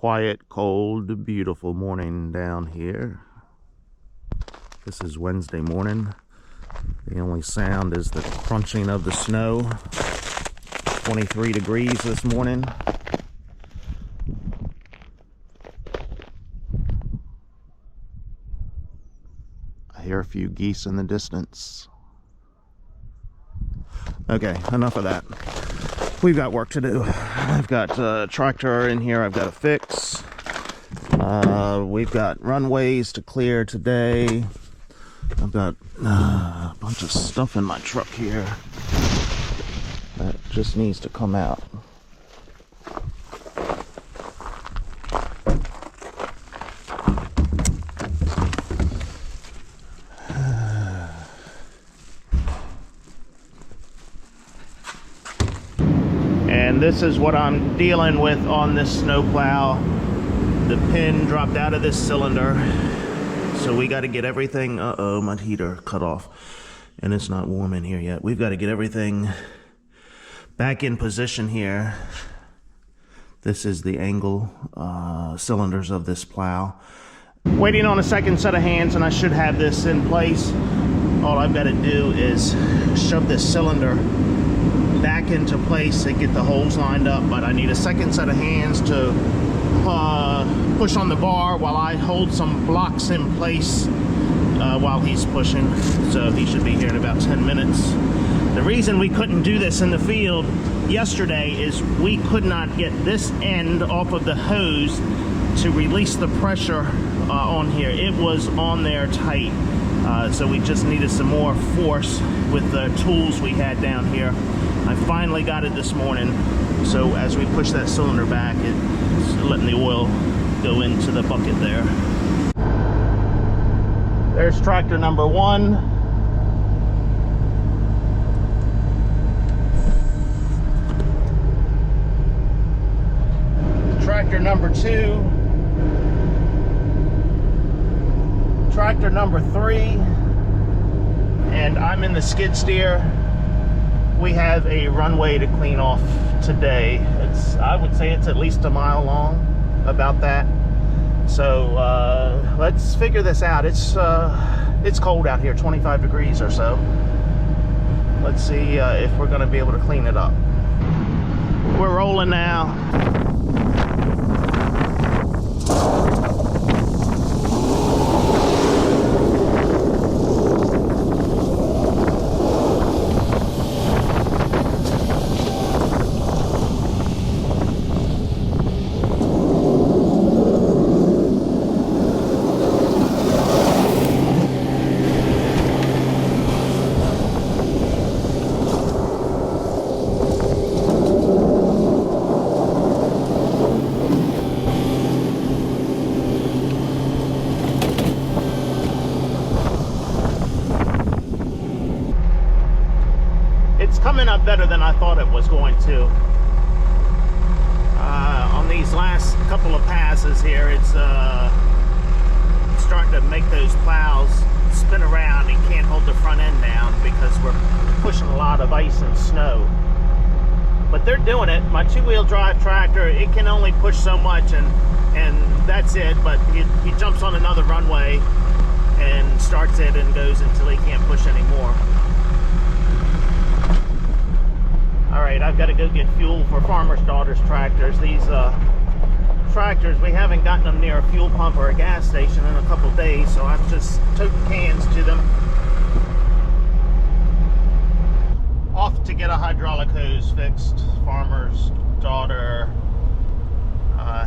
quiet, cold, beautiful morning down here. This is Wednesday morning. The only sound is the crunching of the snow. 23 degrees this morning. I hear a few geese in the distance. Okay, enough of that. We've got work to do. I've got a tractor in here I've got to fix. We've got runways to clear today. I've got a bunch of stuff in my truck here that just needs to come out. And this is what I'm dealing with on this snowplow. The pin dropped out of this cylinder, so we got to get everything. My heater cut off, and it's not warm in here yet. We've got to get everything back in position here. This is the angle cylinders of this plow. Waiting on a second set of hands, and I should have this in place. All I've got to do is shove this cylinder back into place and get the holes lined up, but I need a second set of hands to push on the bar while I hold some blocks in place while he's pushing. So he should be here in about 10 minutes. The reason we couldn't do this in the field yesterday is we could not get this end off of the hose to release the pressure on here. It was on there tight. So we just needed some more force with the tools we had down here. I finally got it this morning. So as we push that cylinder back, it's letting the oil go into the bucket there. There's tractor number 1. Tractor number 2. Tractor number 3. And I'm in the skid steer. We have a runway to clean off today. I would say it's at least a mile long, about that. So let's figure this out. It's cold out here, 25 degrees or so. Let's see if we're going to be able to clean it up. We're rolling now. Coming up better than I thought it was going to. On these last couple of passes here, it's starting to make those plows spin around and can't hold the front end down because we're pushing a lot of ice and snow. But they're doing it. My 2-wheel drive tractor, it can only push so much, and that's it. But he jumps on another runway and starts it and goes until he can't push anymore. Alright, I've got to go get fuel for Farmer's Daughter's tractors. These tractors, we haven't gotten them near a fuel pump or a gas station in a couple days, so I've just toting cans to them. Off to get a hydraulic hose fixed. Farmer's Daughter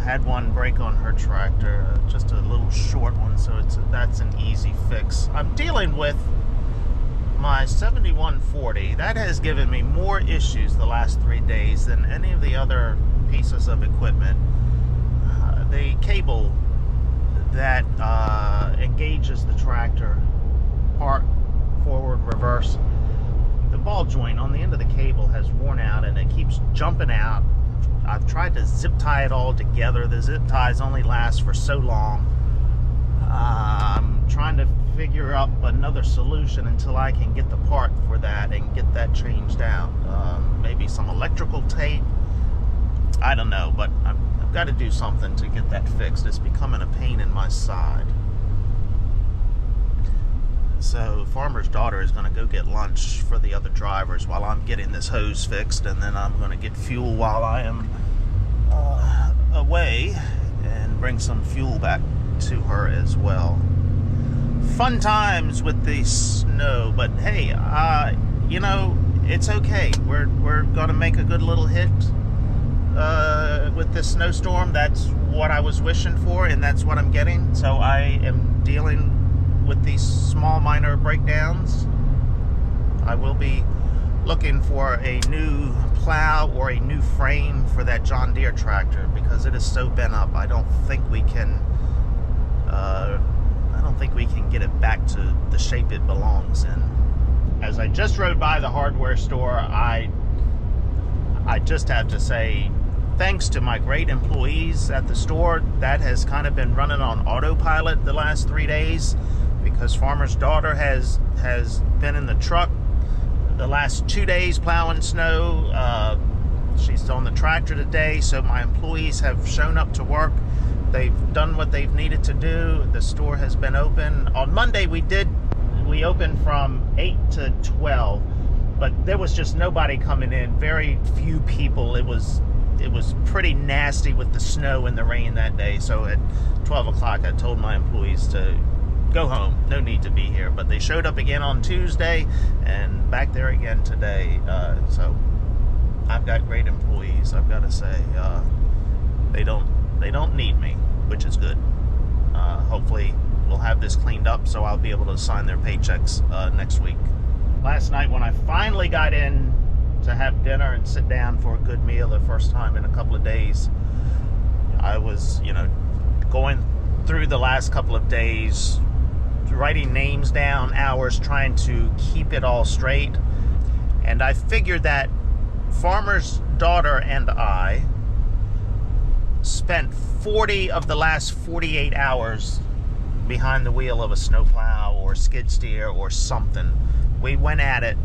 had one break on her tractor, just a little short one, so that's an easy fix. I'm dealing with my 7140. That has given me more issues the last 3 days than any of the other pieces of equipment. The cable that engages the tractor, park, forward, reverse, the ball joint on the end of the cable has worn out and it keeps jumping out. I've tried to zip tie it all together. The zip ties only last for so long. I'm trying to figure out another solution until I can get the part for that and get that changed out. Maybe some electrical tape. I don't know, but I'm got to do something to get that fixed. It's becoming a pain in my side. So farmer's daughter is going to go get lunch for the other drivers while I'm getting this hose fixed, and then I'm going to get fuel while I am away and bring some fuel back to her as well. Fun times with the snow, but hey, you know, it's okay. We're going to make a good little hit with this snowstorm. That's what I was wishing for, and that's what I'm getting. So I am dealing with these small minor breakdowns. I will be looking for a new plow or a new frame for that John Deere tractor because it is so bent up. I don't think we can get it back to the shape it belongs in. As I just rode by the hardware store, I just have to say thanks to my great employees at the store. That has kind of been running on autopilot the last 3 days because farmer's daughter has been in the truck the last 2 days plowing snow. She's on the tractor today, so my employees have shown up to work. They've done what they've needed to do. The store has been open. On Monday we opened from 8 to 12, but there was just nobody coming in, very few people. It was pretty nasty with the snow and the rain that day, so at 12 o'clock I told my employees to go home, no need to be here. But they showed up again on Tuesday and back there again today. So I've got great employees, I've got to say. They don't need me, which is good. Hopefully we'll have this cleaned up so I'll be able to sign their paychecks next week. Last night when I finally got in to have dinner and sit down for a good meal, the first time in a couple of days, I was, going through the last couple of days, writing names down, hours, trying to keep it all straight. And I figured that farmer's daughter and I spent 40 of the last 48 hours behind the wheel of a snowplow or skid steer or something. We went at it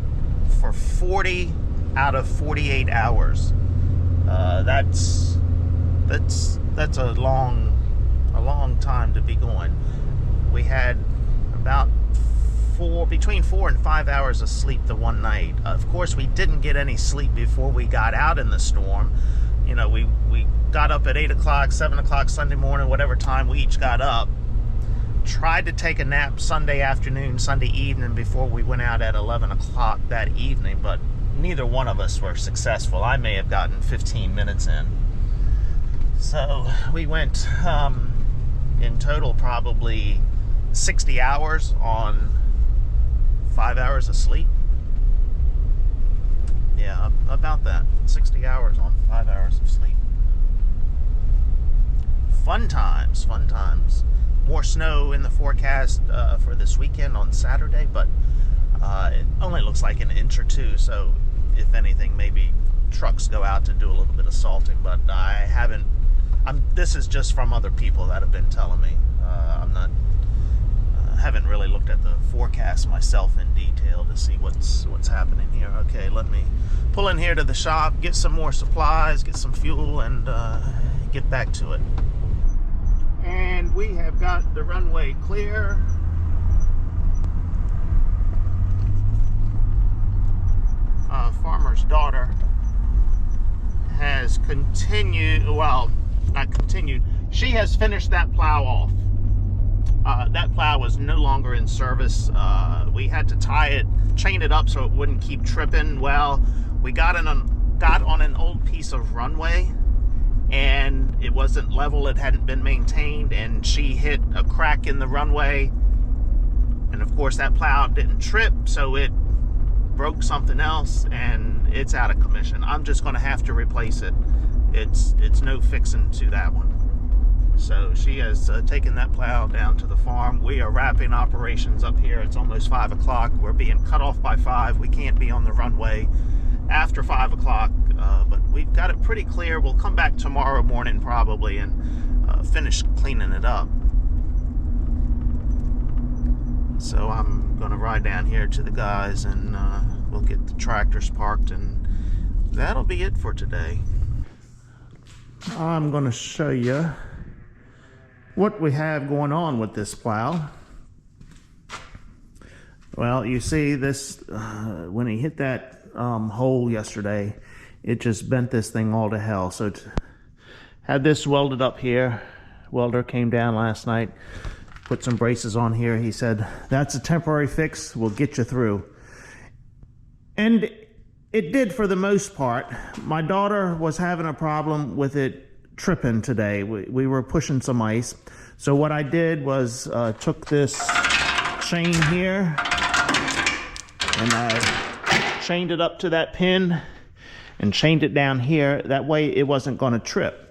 for 40 out of 48 hours. That's a long time to be going. We had about between 4 and 5 hours of sleep the one night. Of course, we didn't get any sleep before we got out in the storm. We got up at 8 o'clock, 7 o'clock Sunday morning, whatever time we each got up. Tried to take a nap Sunday afternoon, Sunday evening before we went out at 11 o'clock that evening, but neither one of us were successful. I may have gotten 15 minutes in. So we went in total probably 60 hours on 5 hours of sleep. Yeah, about that. 60 hours on 5 hours of sleep. Fun times, fun times. More snow in the forecast for this weekend on Saturday, but it only looks like an inch or two, so if anything, maybe trucks go out to do a little bit of salting, but this is just from other people that have been telling me. Haven't really looked at the forecast myself in detail to see what's happening here. Okay, let me pull in here to the shop, get some more supplies, get some fuel, and get back to it. And we have got the runway clear. Farmer's daughter has she has finished that plow off. That plow was no longer in service. We had to chain it up so it wouldn't keep tripping. Well, we got on an old piece of runway, and it wasn't level, it hadn't been maintained, and she hit a crack in the runway, and of course that plow didn't trip, so it broke something else, and it's out of commission. I'm just going to have to replace it. It's no fixing to that one. So she has taken that plow down to the farm. We are wrapping operations up here. It's almost 5 o'clock. We're being cut off by 5. We can't be on the runway after 5 o'clock, but we've got it pretty clear. We'll come back tomorrow morning probably and finish cleaning it up. So I'm going to ride down here to the guys, and we'll get the tractors parked, and that'll be it for today. I'm going to show you what we have going on with this plow. Well, you see this, when he hit that hole yesterday, it just bent this thing all to hell. So had this welded up here. Welder came down last night, put some braces on here. He said, that's a temporary fix, we'll get you through. And it did for the most part. My daughter was having a problem with it tripping today. We were pushing some ice. So what I did was took this chain here and I chained it up to that pin and chained it down here. That way it wasn't going to trip.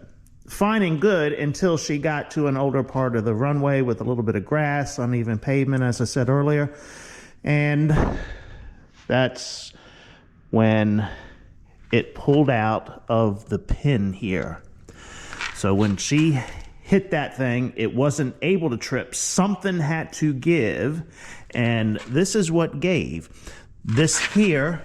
Fine and good until she got to an older part of the runway with a little bit of grass, uneven pavement, as I said earlier. And that's when it pulled out of the pin here. So when she hit that thing, it wasn't able to trip. Something had to give, and this is what gave. This here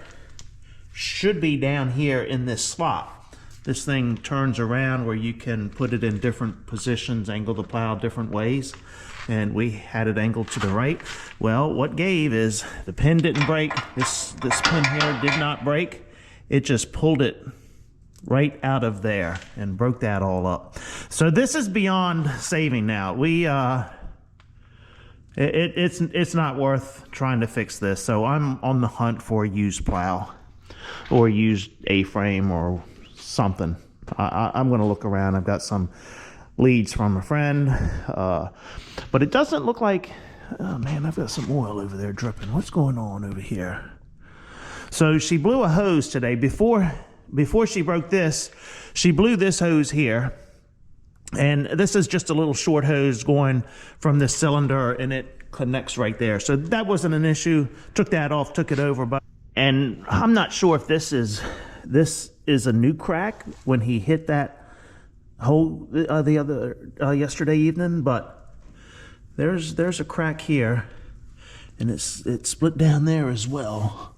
should be down here in this slot. This thing turns around where you can put it in different positions, angle the plow different ways, and we had it angled to the right. Well, what gave is the pin didn't break. This pin here did not break. It just pulled it right out of there and broke that all up. So this is beyond saving now. It's not worth trying to fix this. So I'm on the hunt for a used plow or used A-frame or something. I'm going to look around. I've got some leads from a friend, but it doesn't look like, oh man, I've got some oil over there dripping. What's going on over here? So she blew a hose today. Before she broke this, she blew this hose here, and this is just a little short hose going from this cylinder, and it connects right there. So that wasn't an issue. Took that off, took it over, and I'm not sure if this is a new crack when he hit that hole yesterday evening, but there's a crack here, and it's split down there as well.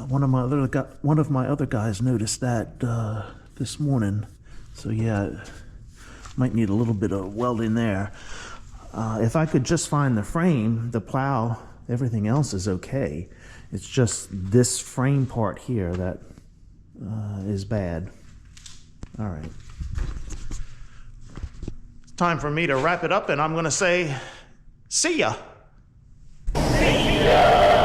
One of my other guys noticed that this morning, so yeah, might need a little bit of welding there. If I could just find the frame, the plow, everything else is okay. It's just this frame part here that is bad. All right. It's time for me to wrap it up, and I'm going to say, see ya. See ya.